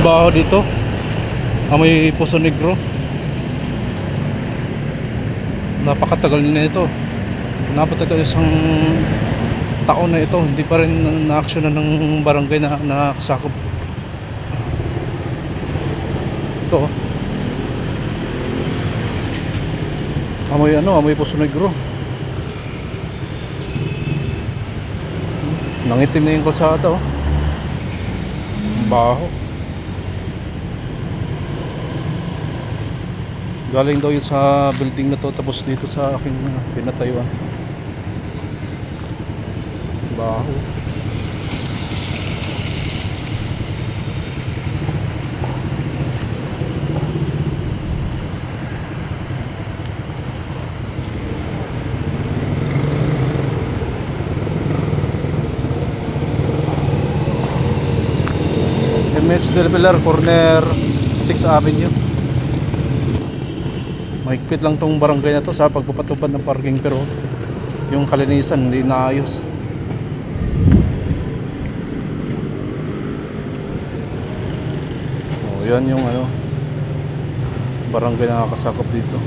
baho dito. Amoy Poso Negro. Napakatagal na ito. Napot ito isang taon na ito. Hindi pa rin na-action ng barangay na nakasakop. Ito oh. Amoy Poso Negro. Nangitim na yung kalsada oh. Baho. Galing daw yun sa building na to, tapos dito sa aking pinatayuan. Baho. MH Del Pilar, corner 6th Avenue. Mahigpit lang tong barangay na to sa pagpapatupad ng parking, pero yung kalinisan hindi naayos. Oh, yan yung barangay na nakakasakop dito.